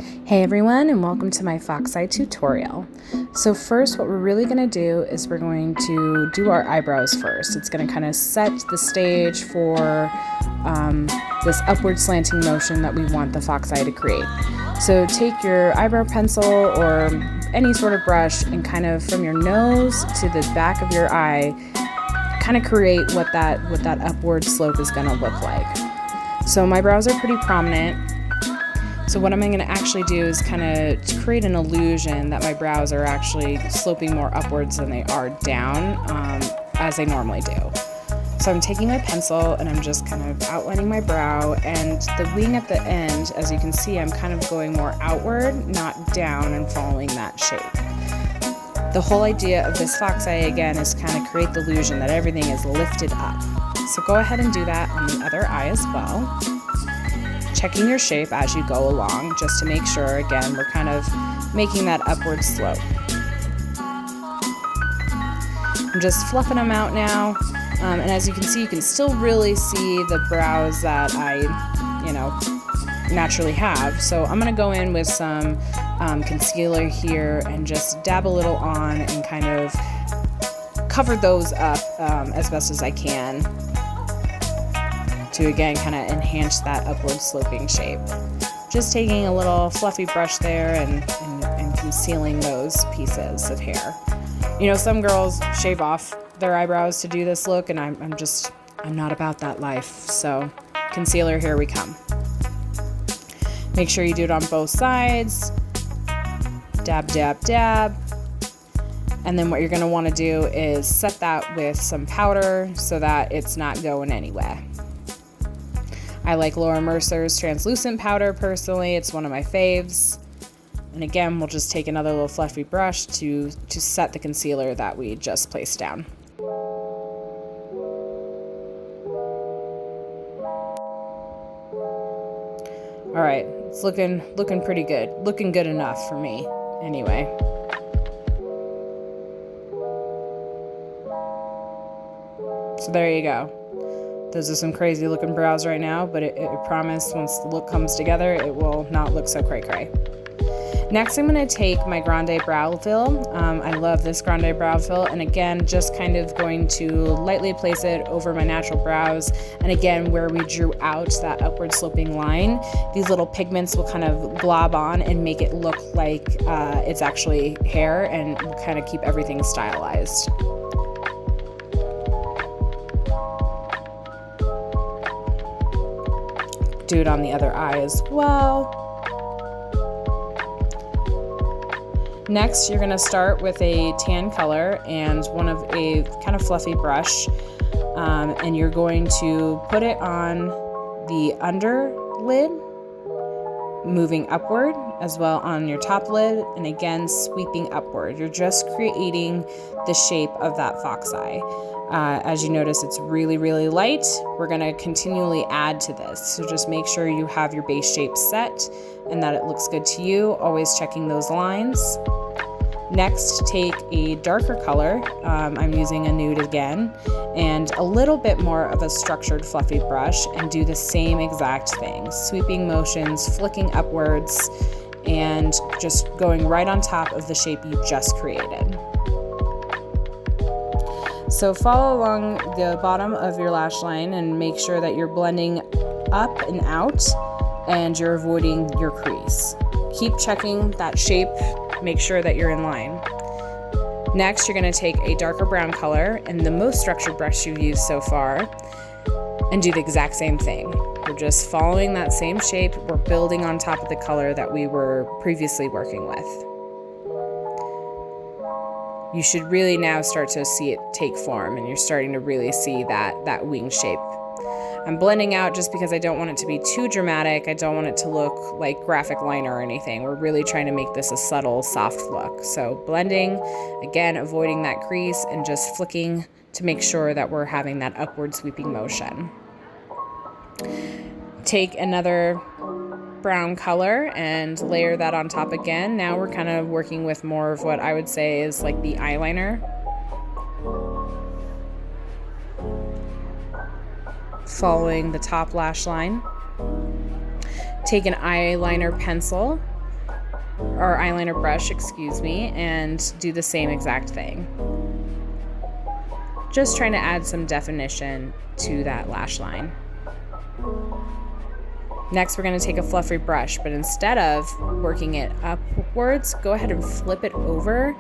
Hey everyone, and welcome to my Fox Eye tutorial. So first, what we're really going to do is we're going to do our eyebrows first. It's going to kind of set the stage for this upward slanting motion that we want the fox eye to create. So take your eyebrow pencil or any sort of brush and kind of from your nose to the back of your eye, kind of create what that upward slope is going to look like. So my brows are pretty prominent. So what I'm going to actually do is kind of create an illusion that my brows are actually sloping more upwards than they are down, as they normally do. So I'm taking my pencil and I'm just kind of outlining my brow, and the wing at the end, as you can see, I'm kind of going more outward, not down, and following that shape. The whole idea of this fox eye, again, is kind of create the illusion that everything is lifted up. So go ahead and do that on the other eye as well. Checking your shape as you go along, just to make sure, again, we're kind of making that upward slope. I'm just fluffing them out now, and as you can see, you can still really see the brows that I, naturally have. So I'm going to go in with some concealer here and just dab a little on and kind of cover those up as best as I can, to again kind of enhance that upward sloping shape. Just taking a little fluffy brush there and concealing those pieces of hair. You know, some girls shave off their eyebrows to do this look, and I'm not about that life. So concealer, here we come. Make sure you do it on both sides. Dab, dab, dab. And then what you're gonna wanna do is set that with some powder so that it's not going anywhere. I like Laura Mercer's translucent powder personally. It's one of my faves. And again, we'll just take another little fluffy brush to set the concealer that we just placed down. All right, it's looking pretty good. Looking good enough for me, anyway. So there you go. Those are some crazy looking brows right now, but I promise once the look comes together, it will not look so cray-cray. Next, I'm going to take my Grande Brow Fill. I love this Grande Brow Fill, and again, just kind of going to lightly place it over my natural brows. And again, where we drew out that upward sloping line, these little pigments will kind of glob on and make it look like it's actually hair, and will kind of keep everything stylized. Do it on the other eye as well. Next, you're gonna start with a tan color and one of a kind of fluffy brush, and you're going to put it on the underlid, moving upward, as well on your top lid, and again, sweeping upward. You're just creating the shape of that fox eye. As you notice, it's really, really light. We're gonna continually add to this. So just make sure you have your base shape set and that it looks good to you, always checking those lines. Next, take a darker color. I'm using a nude again, and a little bit more of a structured fluffy brush, and do the same exact thing. Sweeping motions, flicking upwards, and just going right on top of the shape you just created. So follow along the bottom of your lash line and make sure that you're blending up and out and you're avoiding your crease. Keep checking that shape, make sure that you're in line. Next, you're gonna take a darker brown color and the most structured brush you've used so far and do the exact same thing. We're just following that same shape. We're building on top of the color that we were previously working with. You should really now start to see it take form, and you're starting to really see that wing shape. I'm blending out just because I don't want it to be too dramatic. I don't want it to look like graphic liner or anything. We're really trying to make this a subtle, soft look. So blending, again, avoiding that crease and just flicking to make sure that we're having that upward sweeping motion. Take another brown color and layer that on top again. Now we're kind of working with more of what I would say is like the eyeliner. Following the top lash line. Take an eyeliner pencil or eyeliner brush, excuse me, and do the same exact thing. Just trying to add some definition to that lash line. Next, we're going to take a fluffy brush, but instead of working it upwards, go ahead and flip it over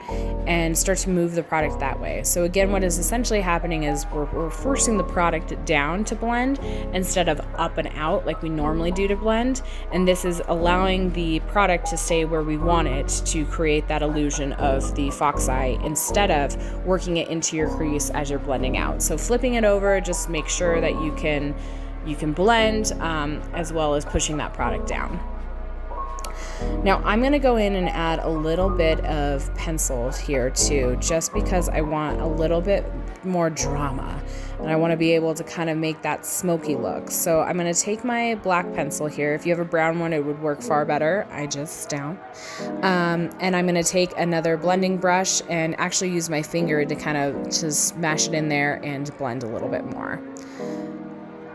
and start to move the product that way. So again, what is essentially happening is we're forcing the product down to blend instead of up and out like we normally do to blend. And this is allowing the product to stay where we want it to create that illusion of the fox eye instead of working it into your crease as you're blending out. So flipping it over, just make sure that you can blend as well as pushing that product down. Now I'm going to go in and add a little bit of pencil here too, just because I want a little bit more drama and I want to be able to kind of make that smoky look. So I'm going to take my black pencil here. If you have a brown one, it would work far better. I just don't. And I'm going to take another blending brush and actually use my finger to kind of just mash it in there and blend a little bit more.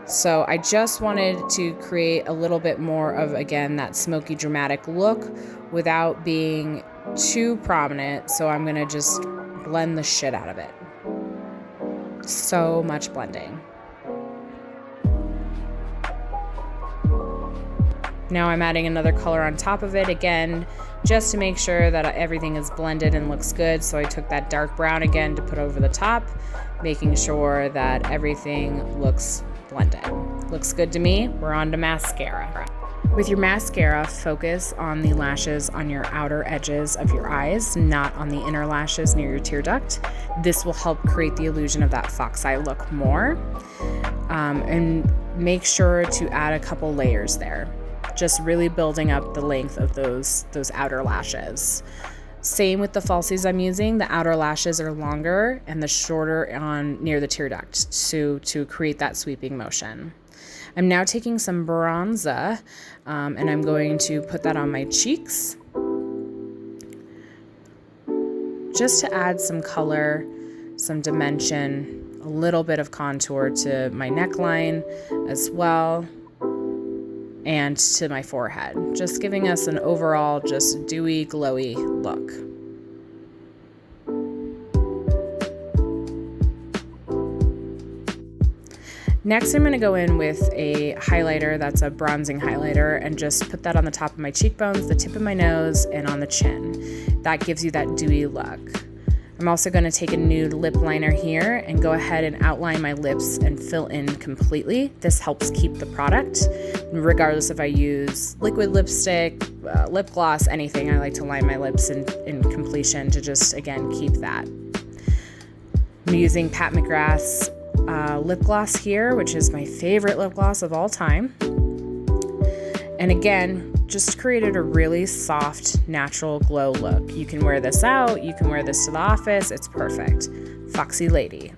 So I just wanted to create a little bit more of, again, that smoky dramatic look without being too prominent. So I'm going to just blend the shit out of it. So much blending. Now I'm adding another color on top of it, again, just to make sure that everything is blended and looks good. So I took that dark brown again to put over the top, making sure that everything looks blended. Looks good to me. We're on to mascara. With your mascara, focus on the lashes on your outer edges of your eyes, not on the inner lashes near your tear duct. This will help create the illusion of that fox eye look more. And make sure to add a couple layers there, just really building up the length of those outer lashes. Same with the falsies I'm using. The outer lashes are longer and the shorter on near the tear duct to create that sweeping motion. I'm now taking some bronzer and I'm going to put that on my cheeks just to add some color, some dimension, a little bit of contour to my neckline as well, and to my forehead, just giving us an overall just dewy, glowy look. Next, I'm going to go in with a highlighter that's a bronzing highlighter and just put that on the top of my cheekbones, the tip of my nose, and on the chin. That gives you that dewy look. I'm also going to take a nude lip liner here and go ahead and outline my lips and fill in completely. This helps keep the product, regardless if I use liquid lipstick, lip gloss, anything. I like to line my lips in completion to just, again, keep that. I'm using Pat McGrath's lip gloss here, which is my favorite lip gloss of all time. And again, just created a really soft, natural glow look. You can wear this out, you can wear this to the office, it's perfect. Foxy lady.